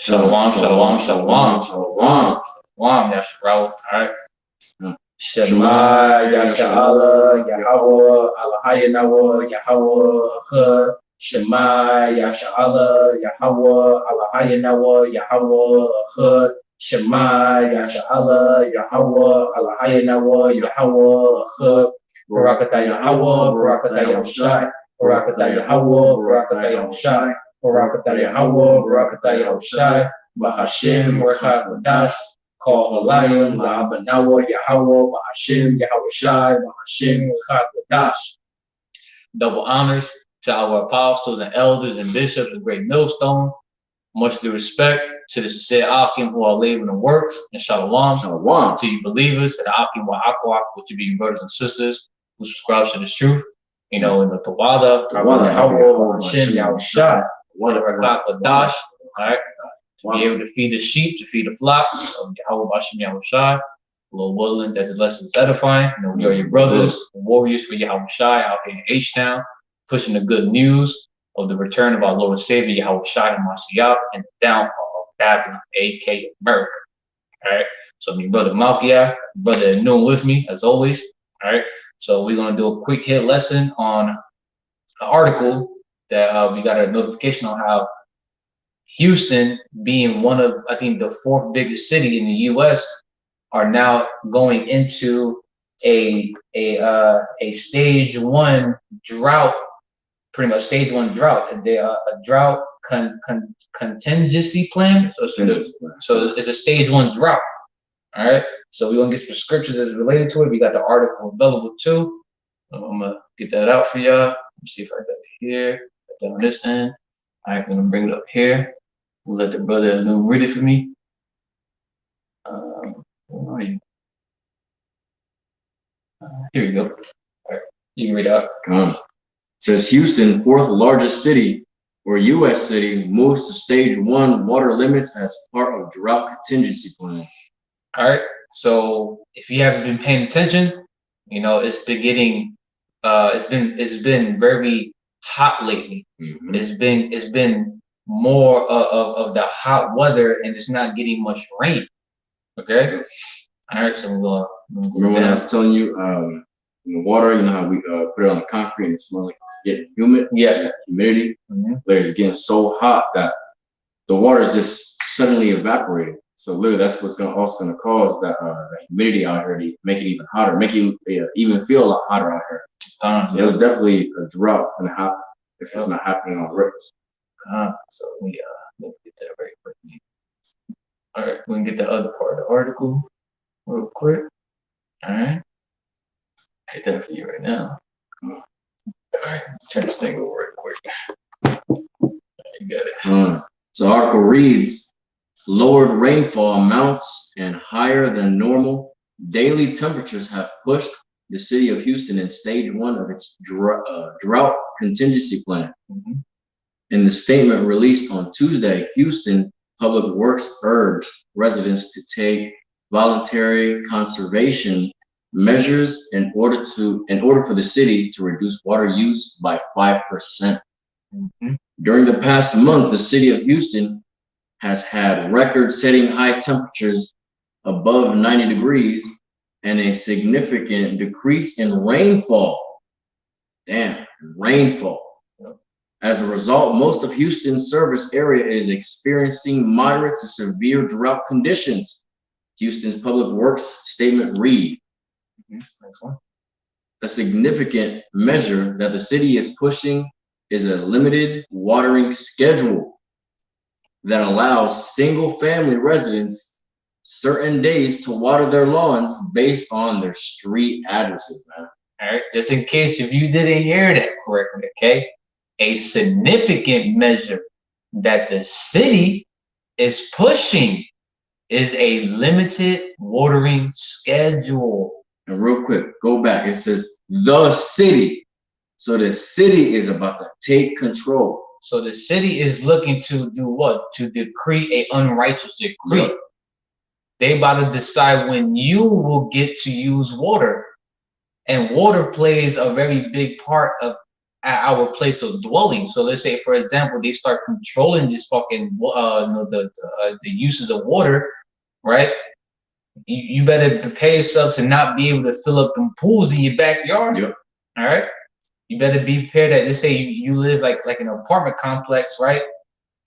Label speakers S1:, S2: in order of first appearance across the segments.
S1: Shalom, shalom, shalom, shalom. Shalom, Yasharaw. All right. Shema, Yasha'Allah, Yahawah, Alahayanawa, Yahawah, Shema, Yasha'Allah, Yahawah, Alahayanawa, Yahawah, Shema, Yasha'Allah, Yahawah, Alahayanawa, Yahawah, Barakatah Yahawah, Barakatah Yahushai, Barakatah Yahawah, Barakatah Yahushai, Barakatah Yahawah, Barakatah Yahushai, Bahashem QADASH. Call HALALYAM, ABANAWA, YAHAWAH BAHASHAM YAHAWASHI, Bahashem QADASH. Double honors to our apostles and elders and bishops of Great Millstone. Much due respect to the sincere Akim who are labor and works, and shalom, shalom to you believers, and Akim YAHAWAH, which you be brothers and sisters who subscribe to this truth. You know, in the THAWADAH, YAHAWAH BAHASHAM YAHAWASHI, QADASH. All right. To be able to feed the sheep, to feed the flock of YAHAWAH BAHASHAM YAHAWASHI. Lord willing, that this lesson is edifying. You know, we are your brothers, warriors for YAHAWASHI out here in H-Town, pushing the good news of the return of our Lord and Savior YAHAWASHI HaMashiach and the downfall of Babylon, aka America. All right. So, my brother Malkiah, brother Noon with me as always. All right. So, we're gonna do a quick hit lesson on an article that we got a notification on how Houston, being one of, I think, the fourth biggest city in the U.S., are now going into a stage one drought, pretty much stage one drought. They are a drought contingency plan. So it's a stage one drought. All right. So we're gonna get some scriptures that's related to it. We got the article available too. I'm gonna get that out for y'all. Let me see if I got it here. Got that on this end. I'm gonna bring it up here. We'll let the brother read it for me. Where are you? Here you go. All right, you can read it out.
S2: It says Houston, fourth largest city or U.S. city, moves to stage one water limits as part of drought contingency plan.
S1: All right. So if you haven't been paying attention, you know it's been getting, it's been very hot lately.
S2: Mm-hmm.
S1: It's been more of the hot weather, and it's not getting much rain. Okay. All right. So we're going.
S2: Remember when I was telling you, in the water, you know how we put it on the concrete and it smells like it's getting humid.
S1: Yeah.
S2: Humidity. Mm-hmm. Where it's getting so hot that the water is just suddenly evaporating. So literally, that's what's also going to cause that humidity out here to make it even hotter, make it even feel a lot hotter out here. So there's definitely a drought going to happen if it's not happening already.
S1: So let me get that very quickly. All right, we can get the other part of the article real quick. All right, I hit that for you right now. All right, turn this thing over real quick. You got it.
S2: So the article reads, lowered rainfall amounts and higher than normal daily temperatures have pushed the city of Houston in stage one of its drought contingency plan.
S1: Mm-hmm.
S2: In the statement released on Tuesday, Houston Public Works urged residents to take voluntary conservation measures in order for the city to reduce water use by 5%.
S1: Mm-hmm.
S2: During the past month, the city of Houston has had record-setting high temperatures above 90 degrees and a significant decrease in rainfall. Damn, rainfall. As a result, most of Houston's service area is experiencing moderate to severe drought conditions. Houston's Public Works statement read,
S1: Next one.
S2: A significant measure that the city is pushing is a limited watering schedule that allows single-family residents certain days to water their lawns based on their street addresses, man.
S1: All right, just in case if you didn't hear that correctly, okay? A significant measure that the city is pushing is a limited watering schedule.
S2: And real quick, go back. It says the city. So the city is about to take control.
S1: So the city is looking to do what? To decree an unrighteous decree.
S2: Yep.
S1: They about to decide when you will get to use water. And water plays a very big part of at our place of dwelling. So let's say, for example, they start controlling this fucking the uses of water, right? You better prepare yourself to not be able to fill up them pools in your backyard.
S2: Yep.
S1: All right. You better be prepared that, let's say you live like an apartment complex, right?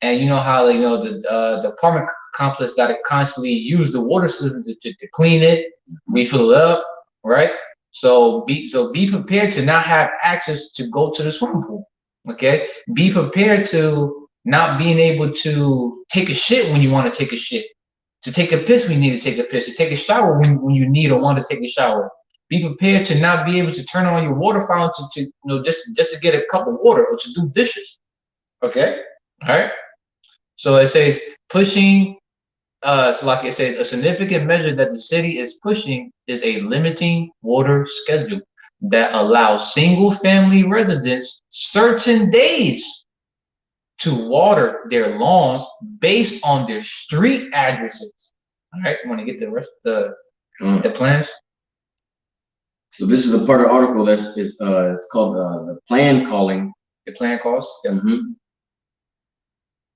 S1: And you know how the apartment complex got to constantly use the water system to clean it, refill it up, right? So be prepared to not have access to go to the swimming pool. Okay, be prepared to not being able to take a shit when you want to take a shit, to take a piss when you need to take a piss, to take a shower when you need or want to take a shower. Be prepared to not be able to turn on your water fountain to just to get a cup of water or to do dishes. Okay, all right. So it says pushing. So like it says, a significant measure that the city is pushing is a limiting water schedule that allows single-family residents certain days to water their lawns based on their street addresses. All right, you want to get the rest of the plans?
S2: So this is the part of the article it's called the plan calling.
S1: The plan calls.
S2: Yeah. Mm-hmm.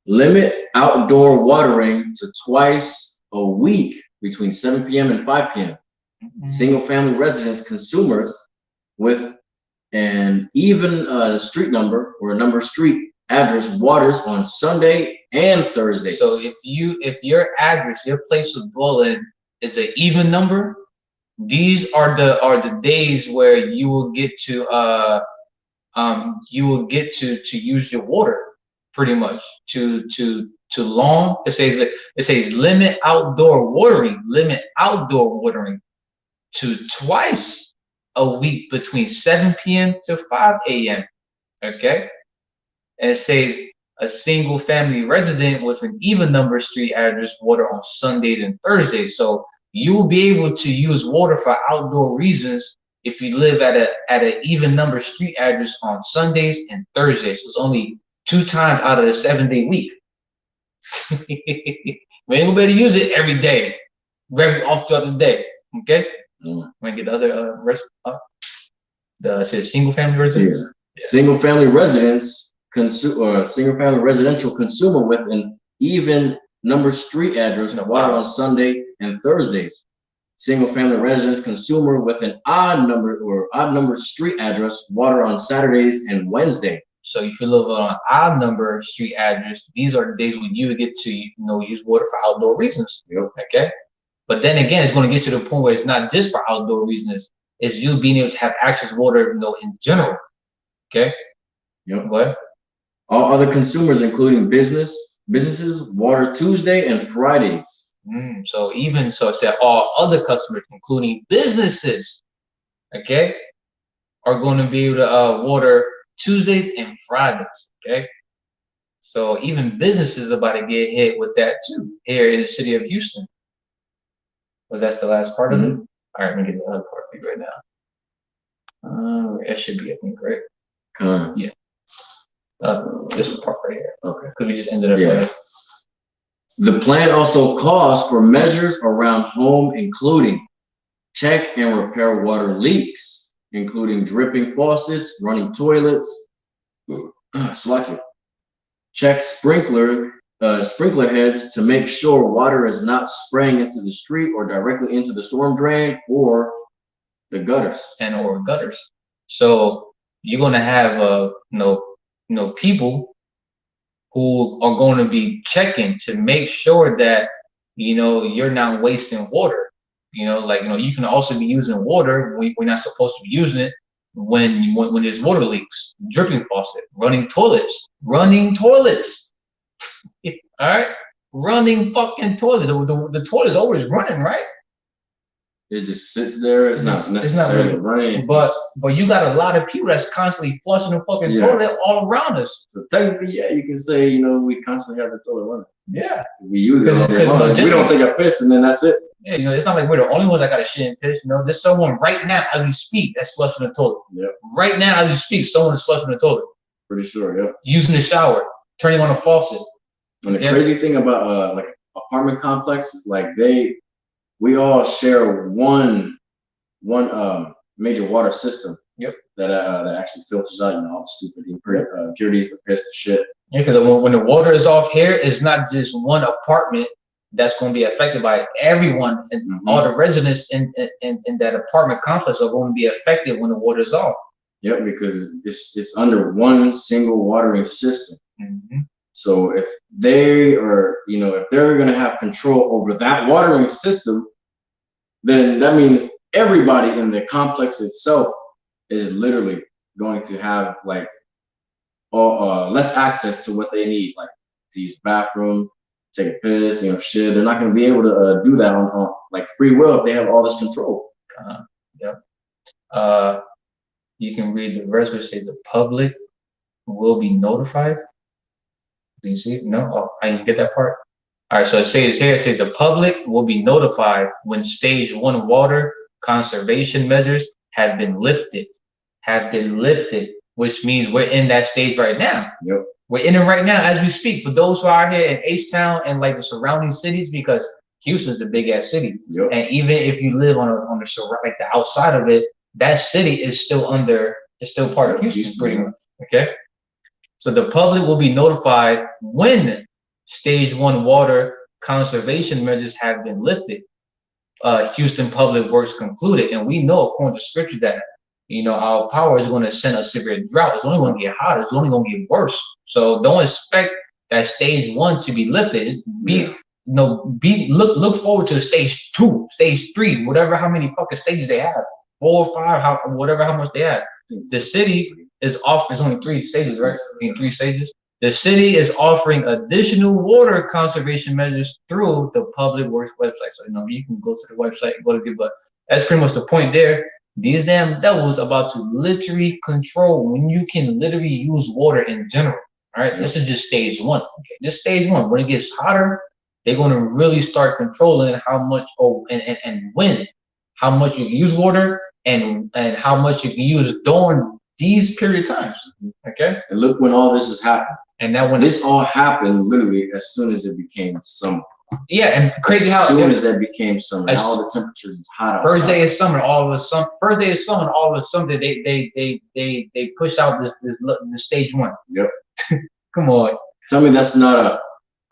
S2: Limit outdoor watering to twice a week between 7 p.m. and 5 p.m. Mm-hmm. Single-family residents, consumers with an even street number or a number street address waters on Sunday and Thursday.
S1: So if your address, your place of dwelling is an even number, these are the days where you will get to use your water. Pretty much to lawn. It says limit outdoor watering to twice a week between 7 p.m. to 5 a.m. Okay, and it says a single family resident with an even number street address water on Sundays and Thursdays. So you will be able to use water for outdoor reasons if you live at an even number street address on Sundays and Thursdays. So it's only 2 times out of the 7-day week. We ain't gonna be able to use it every day, very often throughout the day. Okay? Want to get the other the single family residents?
S2: Yeah. Single family residents single family residential consumer with an even number street address water on Sunday and Thursdays. Single family residence consumer with an odd number street address water on Saturdays and Wednesday.
S1: So if you live on an odd number street address, these are the days when you get to use water for outdoor reasons.
S2: Yep.
S1: Okay. But then again, it's going to get to the point where it's not just for outdoor reasons. It's you being able to have access to water, in general. Okay.
S2: Yep.
S1: Go ahead.
S2: All other consumers, including businesses, water Tuesday and Fridays.
S1: So it said all other customers, including businesses, okay, are going to be able to water Tuesdays and Fridays. Okay. So even businesses are about to get hit with that too here in the city of Houston. Well, that's the last part of it. All right, let me get the other part of it right now. It should be, I think, right? Yeah. This part right here.
S2: Okay.
S1: Because we just ended up. Yeah.
S2: The plan also calls for measures around home, including check and repair water leaks, including dripping faucets, running toilets. Check sprinkler heads to make sure water is not spraying into the street or directly into the storm drain or the gutters.
S1: Or gutters. So you're gonna have people who are going to be checking to make sure that you're not wasting water. You can also be using water when we're not supposed to be using it when there's water leaks, dripping faucet, running toilets. All right, running fucking toilet. The toilet is always running, right?
S2: It just sits there. It's not necessarily running.
S1: But you got a lot of people that's constantly flushing the fucking toilet all around us.
S2: So technically, yeah, you can say we constantly have the toilet running.
S1: Yeah,
S2: we use it all day long. We don't take a piss and then that's it.
S1: Yeah, it's not like we're the only ones that got a shit and piss. There's someone right now as we speak that's flushing the toilet.
S2: Yeah.
S1: Right now as we speak, someone is flushing the toilet.
S2: Pretty sure, yeah.
S1: Using the shower, turning on a faucet.
S2: And the crazy thing about like apartment complexes, like we all share one major water system.
S1: Yep.
S2: That actually filters out, all the stupid impurities, the piss, the shit.
S1: Yeah, because when the water is off here, it's not just one apartment that's going to be affected by it. Everyone and all the residents in that apartment complex are going to be affected when the water is off.
S2: Yep, because it's under one single watering system. So if they are, if they're going to have control over that watering system, then that means everybody in the complex itself is literally going to have less access to what they need, like to use bathroom, take a piss, shit. They're not going to be able to do that on free will if they have all this control.
S1: You can read the verse which says the public will be notified. Do you see it? No? Oh, I didn't get that part. All right, so it says the public will be notified when stage 1 water conservation measures have been lifted. Which means we're in that stage right now.
S2: Yep.
S1: We're in it right now as we speak. For those who are here in H-Town and the surrounding cities, because Houston's a big ass city.
S2: Yep.
S1: And even if you live on the outside of it, that city is still part of Houston, pretty much. Okay. So the public will be notified when stage 1 water conservation measures have been lifted. Houston Public Works concluded, and we know according to scripture that our power is going to send a severe drought. It's only going to get hotter. It's only going to get worse. So don't expect that stage 1 to be lifted. Look forward to stage 2, stage 3, whatever how many fucking stages they have, 4 or 5, how much they have. The city is off. It's only 3 stages, right? 3 stages. The city is offering additional water conservation measures through the Public Works website. So you can go to the website and but that's pretty much the point there. These damn devils about to literally control when you can literally use water in general. All right, this is just stage 1. Okay, just stage 1. When it gets hotter, they're going to really start controlling how much and when, how much you can use water and how much you can use during these period times. Okay,
S2: and look when all this has happened.
S1: And that when
S2: this all happened, literally as soon as it became summer.
S1: Yeah, and crazy how
S2: as soon as it became summer, all the temperatures is hot outside.
S1: First day of summer, all of a sudden they push out this stage 1.
S2: Yep.
S1: Come on.
S2: Tell me that's not a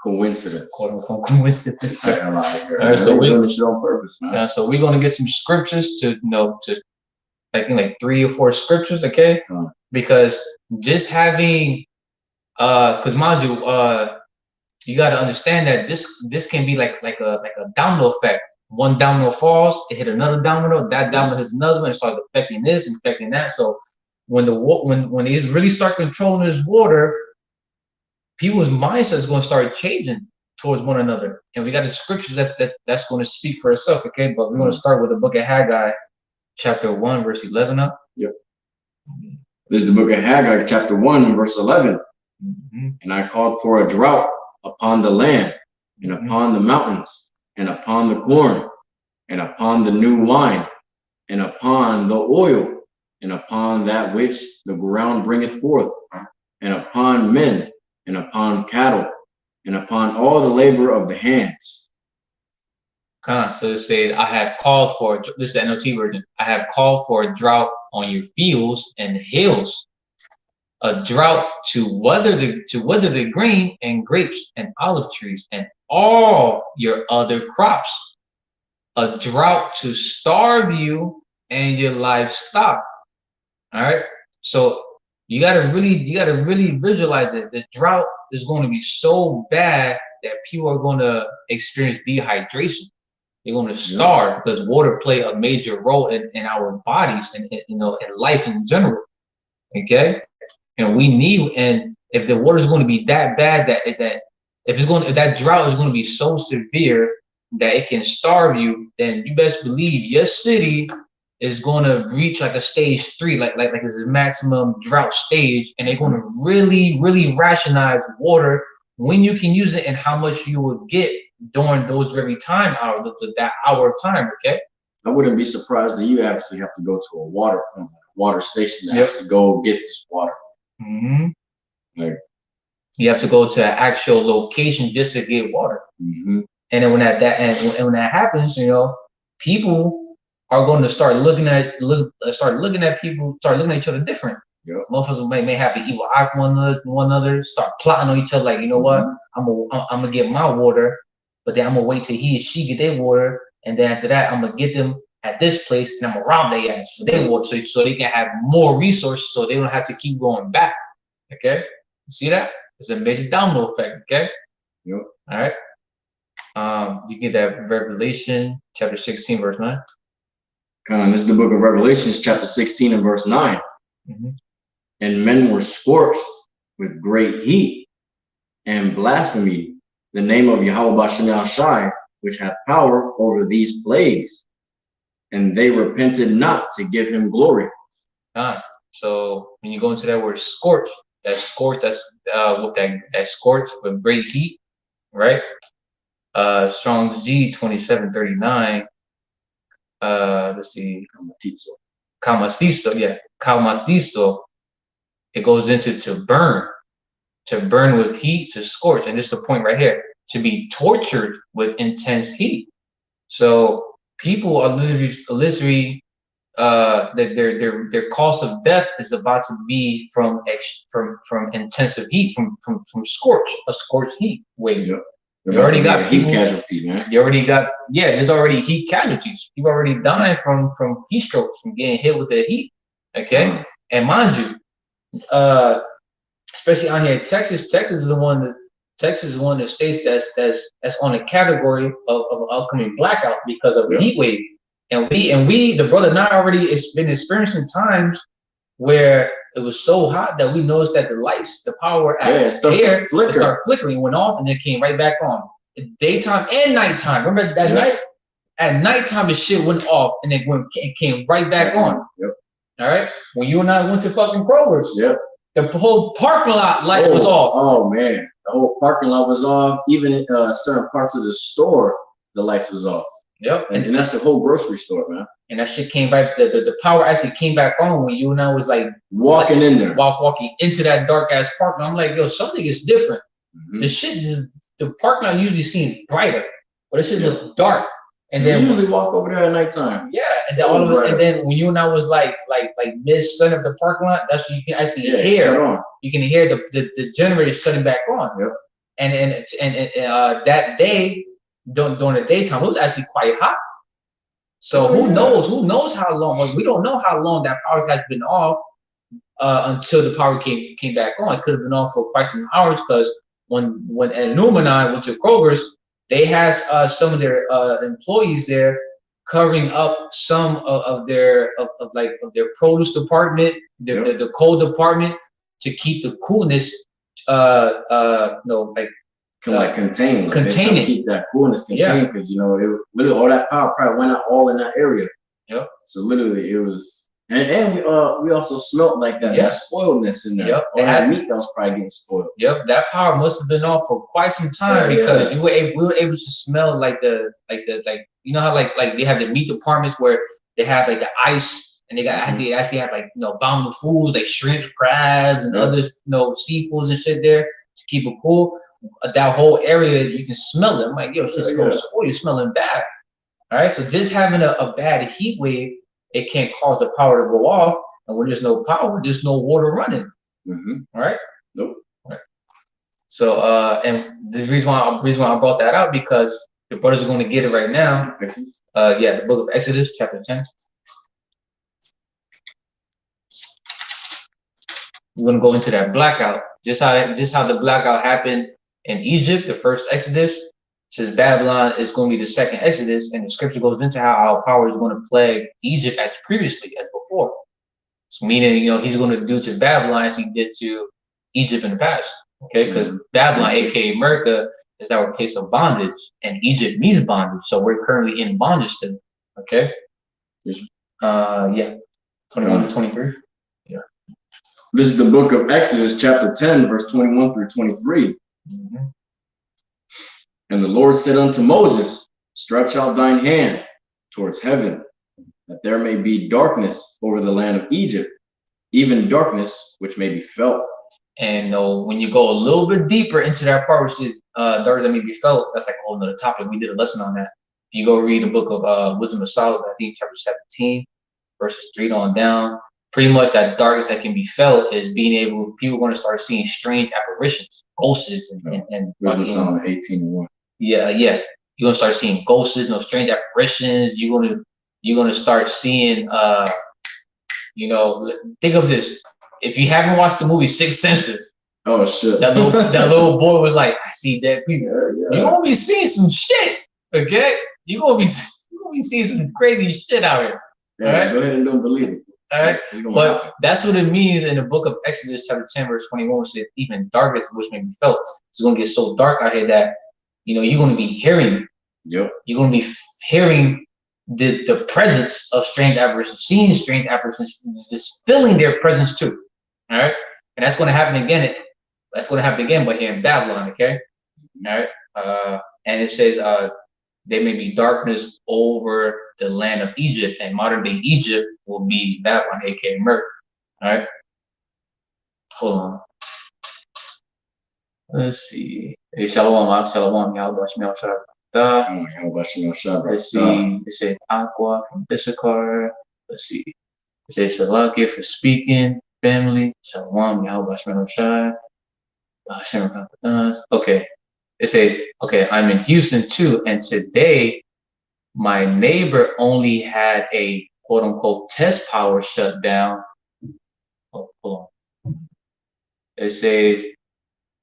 S2: coincidence.
S1: Quote unquote coincidence.
S2: All right, so we're doing this shit on purpose, man.
S1: So we're gonna get some scriptures to I think 3 or 4 scriptures, okay? Because just having because mind you, you got to understand that this can be like a domino effect. One domino falls, it hit another domino. That domino hits another one, and starts affecting this and affecting that. So when they really start controlling this water, people's mindset is going to start changing towards one another. And we got the scriptures that's going to speak for itself. Okay, but we're going to start with the book of Haggai, chapter 1, verse 11 up.
S2: Yep. This is the book of Haggai, chapter 1, verse 11. And I called for a drought upon the land, and upon the mountains, and upon the corn, and upon the new wine, and upon the oil, and upon that which the ground bringeth forth, and upon men, and upon cattle, and upon all the labor of the hands.
S1: So it says, I have called for, this is the NLT version, I have called for a drought on your fields and hills, a drought to wither the grain and grapes and olive trees and all your other crops, a drought to starve you and your livestock. All right, so you gotta really visualize it. The drought is going to be so bad that people are going to experience dehydration. They're going to starve because water play a major role in our bodies and in life in general. Okay. And we need, and if the water is going to be that bad if that drought is going to be so severe that it can starve you, then you best believe your city is going to reach like a stage 3, like it's a maximum drought stage, and they're going to really rationize water when you can use it and how much you will get during those very time hours, that hour of time. Okay.
S2: I wouldn't be surprised that you actually have to go to a water station to actually go get this water. Like,
S1: you have to go to an actual location just to get water. And then when that happens, people are going to start looking at people, start looking at each other different.
S2: Yep.
S1: Motherfuckers may have an evil eye for one another, start plotting on each other. Like, you know what? I'm gonna get my water, but then I'm gonna wait till he or she get their water, and then after that, I'm gonna get them at this place, and I'm gonna rob their ass for their water, so they can have more resources, so they don't have to keep going back. Okay, you see that? It's a major domino effect. Okay.
S2: Yep.
S1: All right. You get that Revelation chapter 16, verse 9.
S2: This is the book of Revelations, chapter 16 and verse 9. And men were scorched with great heat and blasphemy the name of YAHAWAH BAHASHAM YAHAWASHI, which hath power over these plagues. And they repented not to give him glory.
S1: So when you go into that word scorched, that's with that scorched with great heat, right? Strong's G 2739. Let's see, Kamastiso, yeah, Kamastiso. It goes into to burn with heat, to scorch, and this is the point right here: to be tortured with intense heat. So people are literally that their cost of death is about to be from intensive heat, from a scorched heat wave.
S2: Yep.
S1: You already got
S2: heat casualties, man.
S1: You already got, there's already heat casualties. People already dying from heat strokes, from getting hit with the heat. Okay, and mind you, especially out here in Texas, Texas is one of the states that's on a category of upcoming blackout because of the heat wave. And we, the brother and I already been experiencing times where it was so hot that we noticed that the lights, the power at here, it started flickering, went off, and then came right back on. Daytime and nighttime. Remember that night? At nighttime, the shit went off, and then it came right back on.
S2: Yep.
S1: All right? When you and I went to fucking Kroger's,
S2: yep,
S1: the whole parking lot light was off.
S2: Oh, man. The whole parking lot was off. Even in certain parts of the store, the lights was off.
S1: Yep.
S2: And that's the whole grocery store, man.
S1: And that shit came back, the power actually came back on when you and I was like
S2: walking in there.
S1: Walking into that dark ass parking lot. I'm like, yo, something is different. The shit is, the parking lot usually seems brighter, but it shit looks dark. And then
S2: we usually walk over there at nighttime.
S1: Yeah, and then and then when you and I was like mid sun of the parking lot, that's when you can actually hear. You can hear the generator shutting back on.
S2: Yep.
S1: And that day during the daytime, it was actually quite hot. So who knows how long? We don't know how long that power has been off until the power came back on. It could have been off for quite some hours, because when Numa and I went to Kroger's, they had some of their employees there covering up some of their produce department, the cold department, to keep the coolness
S2: contained.
S1: Contain it.
S2: Keep that coolness contained, because you know it literally all that power probably went out all in that area.
S1: Yep. So
S2: literally it was, and we also smelt like that spoiledness in there.
S1: Yep.
S2: All that meat that was probably getting spoiled.
S1: Yep. That power must have been off for quite some time, because we were able to smell like you know how like they have the meat departments where they have like the ice, and they got actually have like abominable foods like shrimp, crabs, and other seafoods and shit there to keep it cool. That whole area, you can smell it. I'm like, yo, shit smells spoiled. You're smelling bad. All right. So just having a bad heat wave, it can't cause the power to go off. And when there's no power, there's no water running. All right.
S2: Nope.
S1: All right. So and the reason why I brought that out, because the brothers are going to get it right now.
S2: Exodus.
S1: The book of Exodus, chapter 10. We're going to go into that blackout. Just how the blackout happened in Egypt, the first Exodus, says Babylon is going to be the second Exodus, and the scripture goes into how our power is going to plague Egypt as before. So meaning, he's going to do to Babylon as he did to Egypt in the past. Okay, because Babylon, aka America, is our place of bondage, and Egypt means bondage. So we're currently in bondage still. Okay. 21 to 23. Yeah.
S2: This is the book of Exodus, chapter 10, verse 21 through 23. And the Lord said unto Moses, stretch out thine hand towards heaven, that there may be darkness over the land of Egypt, even darkness which may be felt.
S1: And when you go a little bit deeper into that part, which is darkness that may be felt, that's like a whole nother topic. We did a lesson on that.
S3: you go read the book of Wisdom of Solomon, I think chapter 17, verses 3 on down, pretty much that darkness that can be felt is people are going to start seeing strange apparitions, ghosts, and
S2: Wisdom of Solomon 18:1.
S3: Yeah. You're gonna start seeing ghosts, strange apparitions. You're gonna start seeing think of this. If you haven't watched the movie Sixth Senses,
S2: oh shit,
S3: that little boy was like, I see dead people. Yeah. You're gonna be seeing some shit, okay? You're gonna be seeing some crazy shit out here.
S2: Yeah, right? Go ahead and don't believe it.
S3: All right, but that's what it means in the book of Exodus, chapter 10, verse 21, which says, even darkness which may be felt. It's gonna get so dark out here that you're gonna be hearing.
S2: Yep.
S3: You're gonna be hearing the presence of strange apparitions, seeing strange apparitions, just feeling their presence too. All right, and that's gonna happen again. That's gonna happen again, but here in Babylon. Okay. All right. And it says, there may be darkness over the land of Egypt, and modern day Egypt will be Babylon, aka America. All right. Hold on. Let's see. Hey, Shalom, YAHAWASHI
S2: W4Y.
S3: Let's see. It says Aqua from Issachar. Let's see. It says Salakia for speaking. Family. Shalom, YAHAWASHI. Okay. It says, okay, I'm in Houston too, and today my neighbor only had a quote unquote test power shut down. Oh, hold on. It says,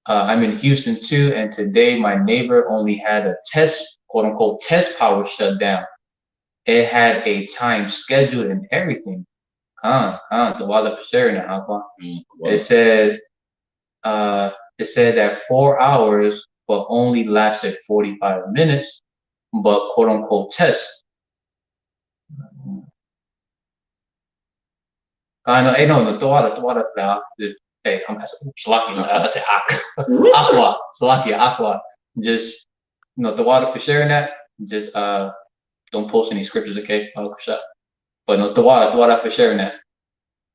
S3: I'm in Houston too, and today my neighbor only had a quote unquote test power shut down. It had a time scheduled and everything. THAWADAH for sharing that, huh? It said that 4 hours, but only lasted 45 minutes, but quote unquote test. No, THAWADAH. Hey, I'm Salakia. I said Aqua. Salakia, Aqua. Just, THAWADAH for sharing that. Just don't post any scriptures, okay? But no, THAWADAH for sharing that.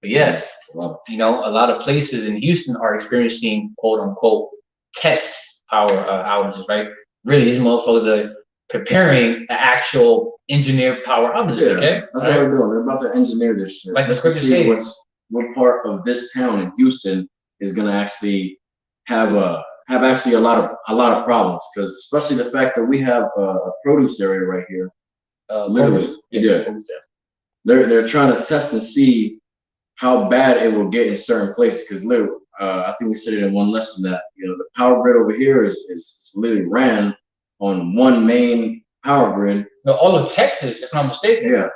S3: But yeah, a lot of places in Houston are experiencing quote unquote test power outages, right? Really, these motherfuckers are preparing the actual engineered power outages, okay?
S2: That's what they're doing. They're about to engineer this shit.
S3: Like the scripture says.
S2: What part of this town in Houston is gonna actually have a lot of problems, because especially the fact that we have a produce area right here. Literally, they're trying to test and see how bad it will get in certain places, because literally, I think we said it in one lesson that the power grid over here is literally ran on one main power grid.
S3: No, all of Texas, if I'm not mistaken.
S2: Yeah.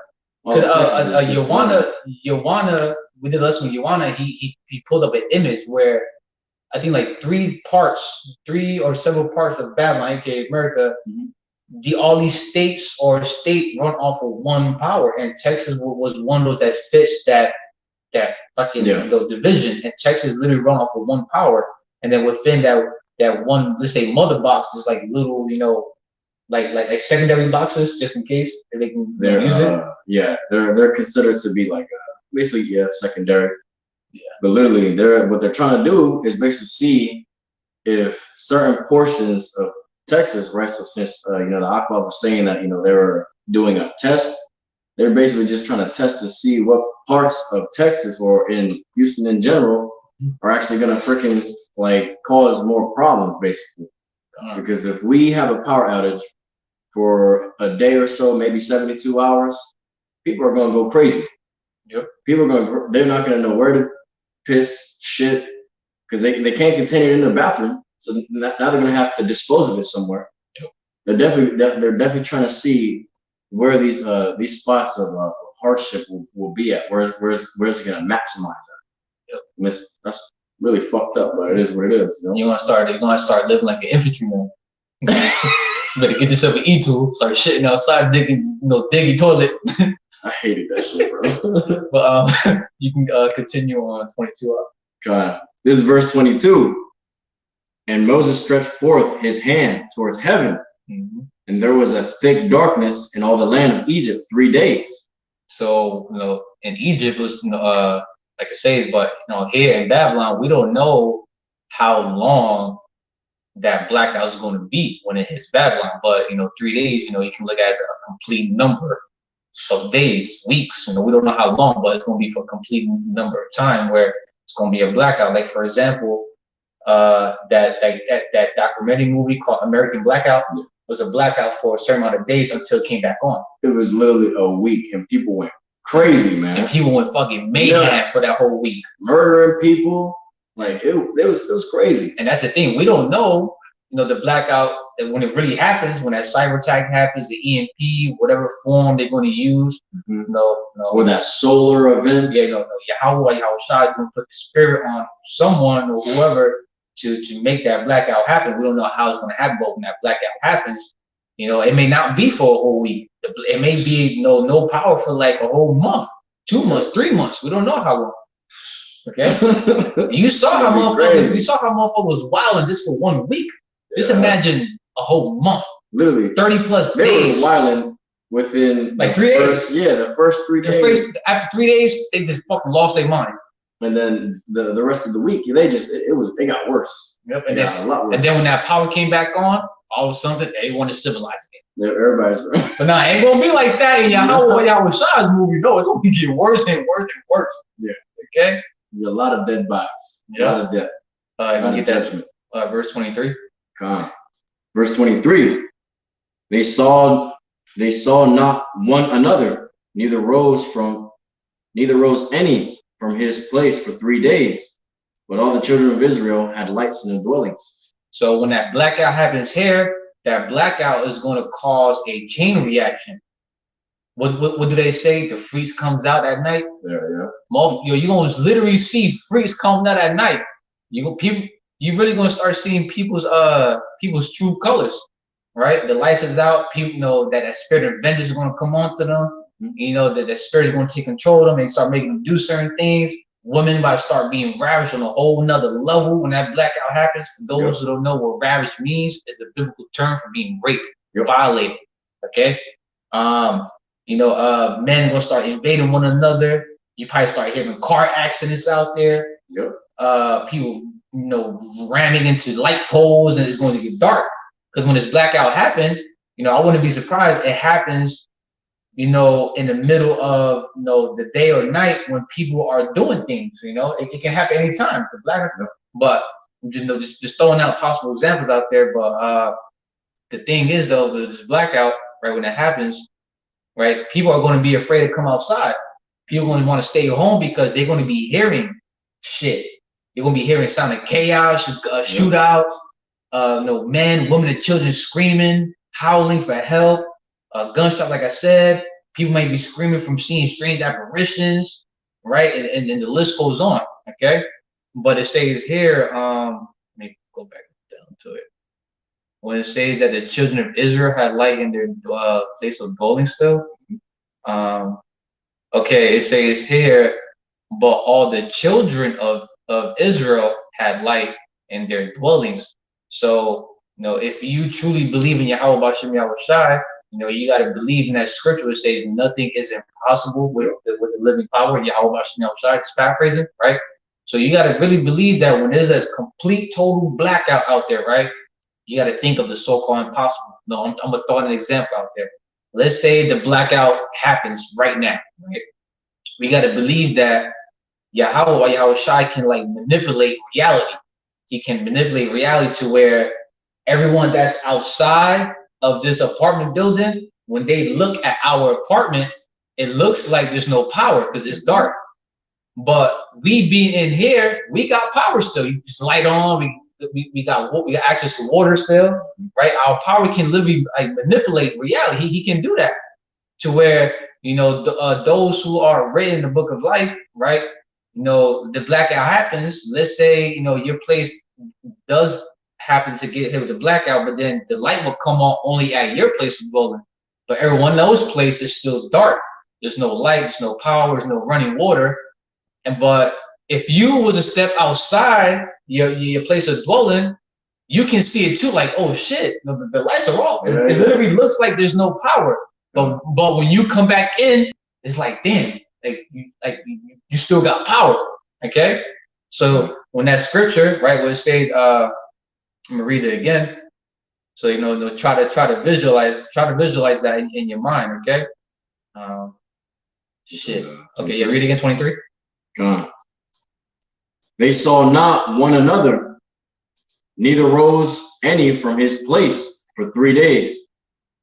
S3: Because YAHAWAH, we did a lesson with YAHAWAH. He pulled up an image where I think like three or several parts of Babylon, aka America, all these states or state run off of one power, and Texas was one of those that fits that fucking division, and Texas literally run off of one power, and then within that one, let's say, mother box is like little, like secondary boxes, just in case they can use it.
S2: Yeah, they're considered to be like basically secondary. Yeah. But literally, what they're trying to do is basically see if certain portions of Texas, right? So since the Aqua was saying that they were doing a test, they're basically just trying to test to see what parts of Texas or in Houston in general are actually gonna freaking cause more problems, basically. Because if we have a power outage for a day or so, maybe 72 hours, people are gonna go crazy.
S3: Yep.
S2: They're not gonna know where to piss, shit, because they can't contain it in their bathroom. So now they're gonna have to dispose of it somewhere. Yep. They're definitely trying to see where these spots of hardship will be at. Where's it gonna maximize at? Yep. That's really fucked up, but it is what it is.
S3: You're gonna start living like an infantryman. You better get yourself an E-tool, start shitting outside, digging toilet.
S2: I hated that shit, bro.
S3: But you can continue on 22.
S2: God, this is verse 22. And Moses stretched forth his hand towards heaven, and there was a thick darkness in all the land of Egypt 3 days.
S3: So in Egypt it was like it says, but here in Babylon we don't know how long that blackout is going to be when it hits Babylon. But 3 days, you can look at it as a complete number of days, weeks. We don't know how long, but it's going to be for a complete number of time where it's going to be a blackout. Like for example, that documentary movie called American Blackout was a blackout for a certain amount of days until it came back on.
S2: It was literally a week, and people went crazy, man.
S3: And people went fucking mayhem for that whole week,
S2: murdering people. Like it was crazy.
S3: And that's the thing, we don't know, the blackout when it really happens, when that cyber attack happens, the EMP, whatever form they're going to use.
S2: Or that solar event.
S3: Yeah, Yahawah Yahawashi is going to put the spirit on someone or whoever to make that blackout happen. We don't know how it's going to happen, but when that blackout happens, it may not be for a whole week. It may be no power for like a whole month, 2 months, 3 months. We don't know how long. Okay, you saw how motherfuckers was wilding just for 1 week. Just imagine a whole month,
S2: literally
S3: 30 plus
S2: they
S3: days.
S2: They were wilding within
S3: like 3 days.
S2: The first 3 days.
S3: After 3 days, they just fucking lost their mind.
S2: And then the rest of the week, they got worse.
S3: Yep,
S2: and got a lot worse.
S3: And then when that power came back on, all of a sudden they wanted to civilize again.
S2: Yeah, everybody's
S3: But nah, it ain't gonna be like that in Yahawah Yahawashi's movie. No, it's gonna be getting worse and worse and worse.
S2: Yeah.
S3: Okay.
S2: A lot of dead bodies. A lot of death.
S3: You get that. Verse 23.
S2: Come on. Verse 23. They saw not one another, neither rose any from his place for 3 days. But all the children of Israel had lights in their dwellings. So
S3: when that blackout happens here, that blackout is going to cause a chain reaction. What do they say? The freeze comes out at night.
S2: Yeah.
S3: You're gonna literally see freeze coming out at night. You're really gonna start seeing people's true colors, right? The lights is out. People know that spirit of vengeance is gonna come onto them. That the spirit is gonna take control of them and start making them do certain things. Women might start being ravished on a whole nother level when that blackout happens. For those who don't know what ravish means, it's a biblical term for being raped, violated. Okay. Men gonna start invading one another. You probably start hearing car accidents out there. People, ramming into light poles, and it's going to get dark. Because when this blackout happened, I wouldn't be surprised it happens, in the middle of the day or night when people are doing things. It can happen anytime. The blackout, but just throwing out possible examples out there. But the thing is though, this blackout, right, when it happens, right, people are going to be afraid to come outside. People are going to want to stay home because they're going to be hearing shit. They're going to be hearing sound of chaos, shootouts, men, women, and children screaming, howling for help, gunshots. Like I said, people might be screaming from seeing strange apparitions, right? And the list goes on. Okay, but it says here. Let me go back down to it. When it says that the children of Israel had light in their place of dwelling still. Okay, it says here, but all the children of Israel had light in their dwellings. So, if you truly believe in Yahawah Bahashem Yahawashi, you got to believe in that scripture which says nothing is impossible with the living power of Yahawah Bahashem Yahawashi. It's paraphrasing, right? So you got to really believe that when there's a complete total blackout out there, right? You got to think of the so-called impossible. No, I'm gonna throw an example out there. Let's say the blackout happens right now, right? We got to believe that Yahawah Yahawashi can manipulate reality. He can manipulate reality to where everyone that's outside of this apartment building, when they look at our apartment, it looks like there's no power because it's dark. But we being in here, we got power still. You just light on. We got access to water still, right? Our power can literally manipulate reality. He can do that to where those who are written in the book of life, right? The blackout happens. Let's say your place does happen to get hit with a blackout, but then the light will come on only at your place of dwelling. But everyone else's place is still dark. There's no light. There's no power. There's no running water. But if you was to step outside your place of dwelling, you can see it too. Like, oh shit, the lights are off. It literally looks like there's no power. But when you come back in, it's like, damn, you still got power. Okay. So when that scripture, right, where it says, I'm gonna read it again. So try to visualize that in your mind, okay? Shit. Okay, yeah, read again 23.
S2: They saw not one another, neither rose any from his place for 3 days.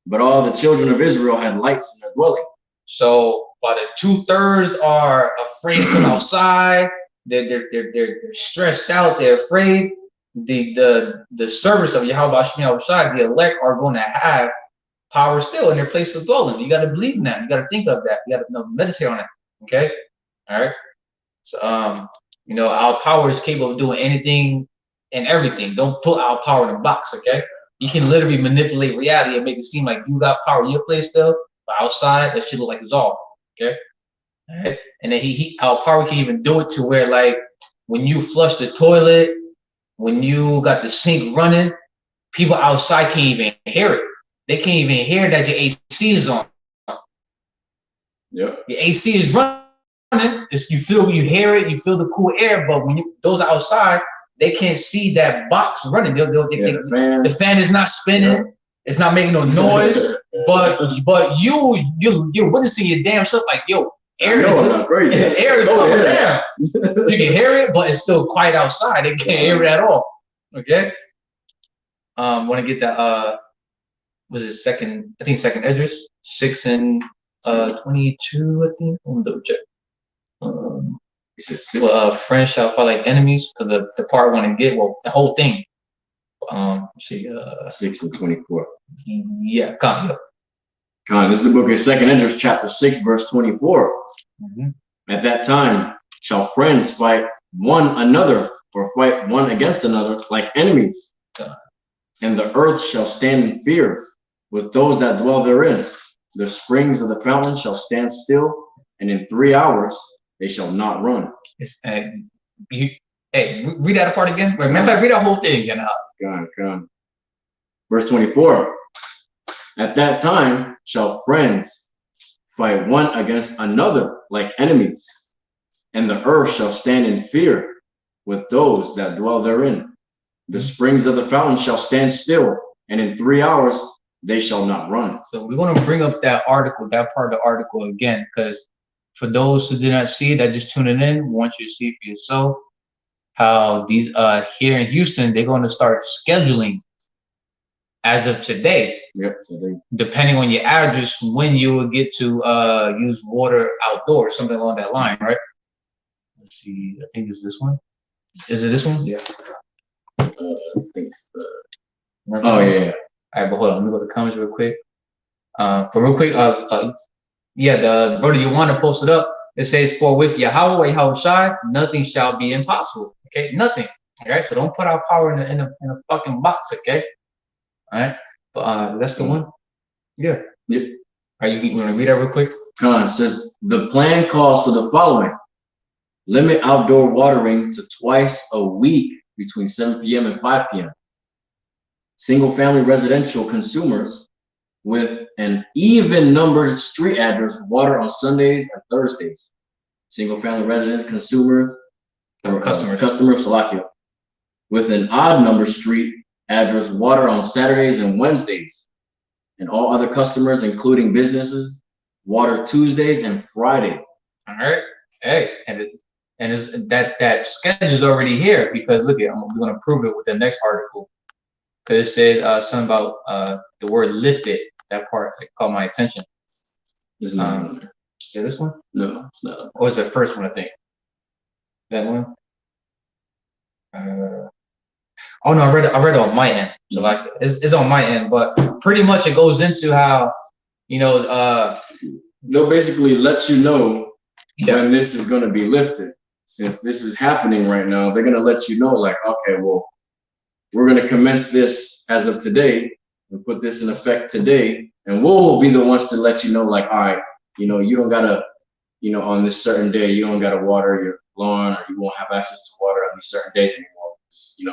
S2: But all the children of Israel had lights in their dwelling.
S3: So about 2/3 are afraid to come outside. They're stressed out. They're afraid. The service of Yahawah Bahasham Yahawashi, the elect, are going to have power still in their place of dwelling. You got to believe in that. You got to think of that. You got to meditate on it. Okay, all right. So our power is capable of doing anything and everything. Don't put our power in a box. Okay, you can literally manipulate reality and make it seem like you got power in your place still, but outside that shit look like it's all. Okay, all right. And then our power can even do it to where, like, when you flush the toilet, when you got the sink running, people outside can't even hear it. They can't even hear that your AC is on.
S2: Yeah.
S3: Your AC is running. You hear it, you feel the cool air, but when those outside, they can't see that box running. The fan is not spinning. Yeah. It's not making no noise. but you're witnessing your damn stuff like, yo, air is coming down. You can hear it, but it's still quiet outside. They can't hear it at all. Okay. Want to get that? Was it second? I think second Esdras 6 and 22. I think. Let me double check.
S2: Is it 6?
S3: Friends shall fight like enemies. Because the part I want to get, well, the whole thing. Let's see.
S2: 6 and 24.
S3: Yeah, come.
S2: This is the book of 2nd Esdras, chapter 6, verse 24. At that time shall friends fight one another, or fight one against another like enemies. And the earth shall stand in fear with those that dwell therein. The springs of the fountain shall stand still, and in 3 hours they shall not run.
S3: Hey, read that part again. Remember, read that whole thing again.
S2: Verse 24. At that time shall friends fight one against another like enemies, and the earth shall stand in fear with those that dwell therein. The springs of the fountain shall stand still, and in 3 hours they shall not run. So we want to bring up that article, that part of the article again, because for those who did not see it, that just tuning in, we want you to see for yourself how these here in Houston, they're going to start scheduling as of today. Yep, today. Depending
S3: on your address, when you will get to use water outdoors, something along that line, right? Let's see, I think it's this one. Is it this one? Yeah.
S2: I think it's the... Oh, yeah.
S3: All right, but hold on, let me go to the comments real quick. But real quick, yeah, the brother YAHAWAH posted up. It says, for with Yahawah Yahawashi, nothing shall be impossible. Okay, nothing. All right, so don't put our power in a fucking box. Okay, all right. But that's the one. Yeah.
S2: Yep.
S3: Are you want to read that real quick?
S2: It says the plan calls for the following: limit outdoor watering to twice a week between 7 p.m. and 5 p.m. Single-family residential consumers with an even numbered street address water on Sundays and Thursdays. Single-family residence consumers or customers Salakia with an odd number street address water on Saturdays and Wednesdays, and all other customers, including businesses, water Tuesdays and Friday.
S3: All right. Hey, and that schedule is already here, because look at, we're going to prove it with the next article, because it said something about the word lifted. That part caught my attention.
S2: Is it
S3: this one?
S2: No, it's not.
S3: Or is it the first one, I think? That one? Oh no, I read it on my end. So like it's on my end, but pretty much it goes into how,
S2: they'll basically let you know when this is going to be lifted. Since this is happening right now, they're going to let you know, like, okay, well, we're going to commence this as of today and put this in effect today, and we'll be the ones to let you know, like, all right, you don't gotta, on this certain day, you don't gotta water your lawn, or you won't have access to water on these certain days anymore.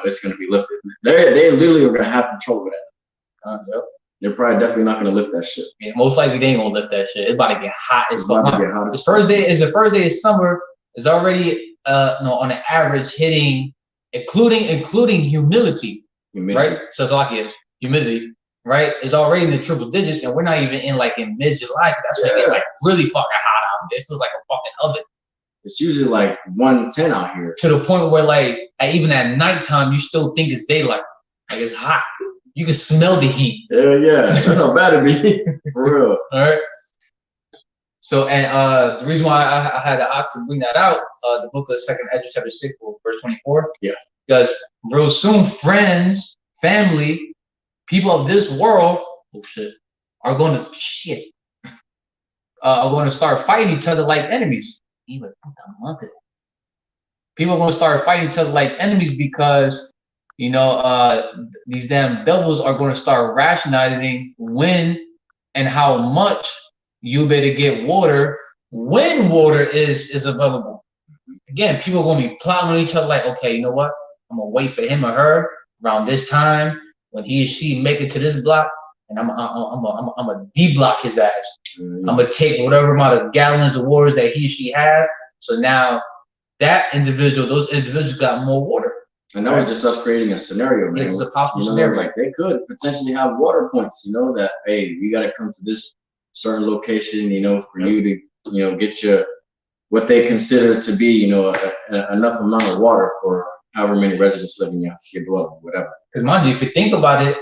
S2: It's gonna be lifted. They literally are gonna have control over that. They're probably definitely not gonna lift that shit.
S3: Yeah, most likely they ain't gonna lift that shit. It's about to get hot. It's about to get hot. The first day of summer is already on an average hitting, including humidity. right? So it's like humidity, right? It's already in the triple digits, and we're not even in mid-July. That's when it gets really fucking hot out. It feels like a fucking oven.
S2: It's usually 110 out here. To
S3: the point where even at nighttime, you still think it's daylight. It's hot. You can smell the heat.
S2: Yeah. That's how bad it be. For real.
S3: All right. So, and the reason why I had the opt to bring that out, the book of 2nd Ezra chapter 6, verse 24.
S2: Yeah.
S3: Because real soon, friends, family, people of this world, are going to start fighting each other like enemies. Even people are going to start fighting each other like enemies because these damn devils are going to start rationalizing when and how much you better get water when water is available. Again, people are going to be plotting on each other okay, you know what? I'm going to wait for him or her around this time when he or she make it to this block, and I'm going to D-block his ass. I'm going to take whatever amount of gallons of water that he or she had. So now those individuals got more water.
S2: And that was just us creating a scenario, man.
S3: It's a possible scenario.
S2: They could potentially have water points, that, hey, you got to come to this certain location, for you to, get your, what they consider to be, enough amount of water for however many residents live in your dwelling, whatever.
S3: Because mind you, if you think about it,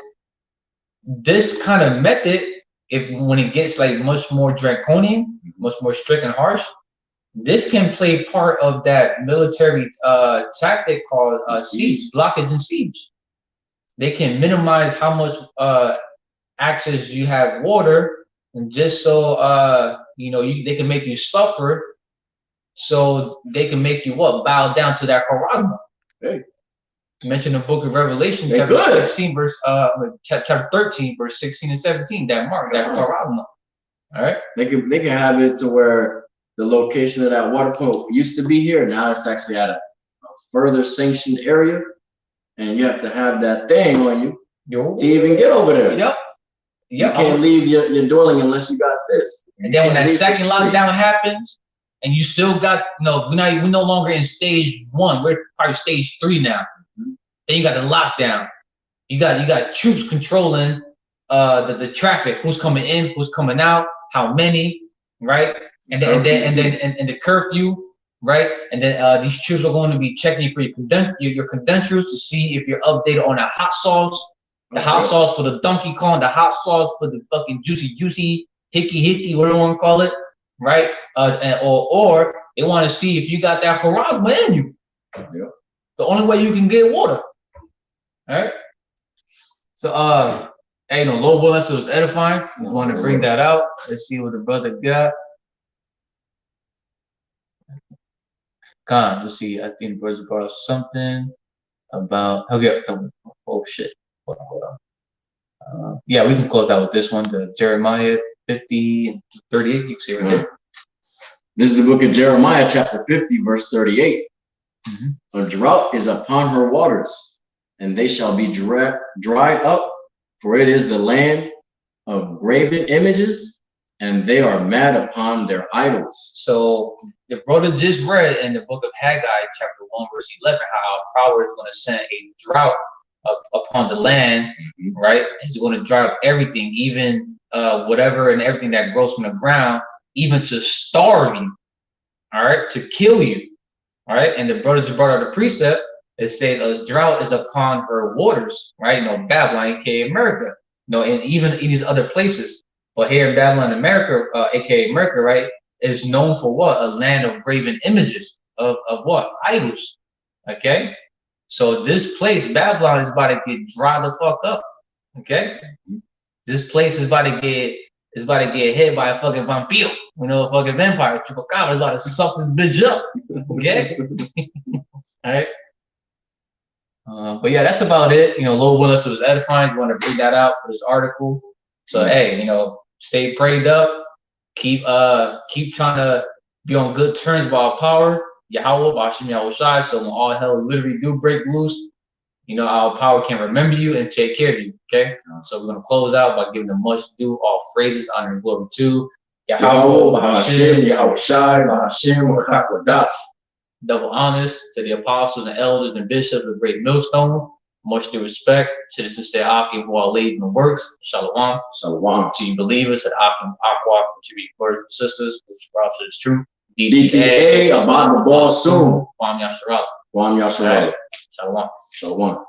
S3: this kind of method, when it gets much more draconian, much more strict and harsh, this can play part of that military tactic called siege, blockage and siege. They can minimize how much access you have water, and just so they can make you suffer, so they can make you bow down to that charagma.
S2: Hey.
S3: Mention the book of Revelation, chapter 16, chapter 13, verse 16 and 17. That mark, that charagma. All right.
S2: They can have it to where the location of that water point used to be here. Now it's actually at a further sanctioned area, and you have to have that thing on you to even get over there.
S3: Yep.
S2: You can't leave your dwelling unless you got this.
S3: And then when that second lockdown happens, and you still got we're no longer in stage 1. We're probably stage 3 now. Then you got the lockdown. You got troops controlling the traffic. Who's coming in? Who's coming out? How many? Right? And then the curfew, right? And then these troops are going to be checking for your credentials to see if you're updated on the hot sauce, hot sauce for the Donkey Kong, the hot sauce for the fucking juicy, hickey, whatever you want to call it, right? Or they want to see if you got that charagma in you.
S2: Yeah.
S3: The only way you can get water. All right. So Lord willing, it was edifying. We want to bring that out. Let's see what the brother got. Let's see. I think the brother brought something about. Okay. Oh shit. Hold on. Yeah, we can close out with this one. The Jeremiah 50 and 38. You can see right there.
S2: This is the book of Jeremiah, chapter 50, verse 38. A drought is upon her waters, and they shall be dried up, for it is the land of graven images, and they are mad upon their idols. So the brother just read in the book of Haggai, chapter 1, verse 11, how power is going to send a drought upon the land, right? He's going to dry up everything, even whatever and everything that grows from the ground, even to starve you, all right, to kill you, all right. And the brothers brought out a precept that says a drought is upon her waters, right? Babylon, aka America, and even in these other places. But here in Babylon, America, aka America, right, is known for what? A land of graven images of what? Idols. Okay. So this place, Babylon, is about to get dry the fuck up. Okay. This place is about to get hit by a fucking vampiro, a fucking vampire. Chupacabra is about to suck this bitch up. Okay. All right. But yeah, that's about it. Lord willing, it was edifying. You want to bring that out for this article. So hey, stay prayed up. Keep trying to be on good terms with our power. YAHAWAH BAHASHAM YAHAWASHI. So when all hell literally do break loose, our power can remember you and take care of you. Okay. So we're gonna close out by giving the much due all phrases, honor and glory to
S1: YAHAWAH BAHASHAM YAHAWASHI QADASH.
S3: Double honors to the apostles and elders and bishops of the great millstone, Much due respect. Citizens say Aki who are laid in the works. Shalom.
S2: Shalom.
S3: To you believers at Akim Aqua, to be brothers and sisters, which perhaps is true.
S2: DTA about the ball soon.
S3: Kwam Yasharal.
S2: Kwam Yasharal.
S3: Shalom.
S2: Shalom.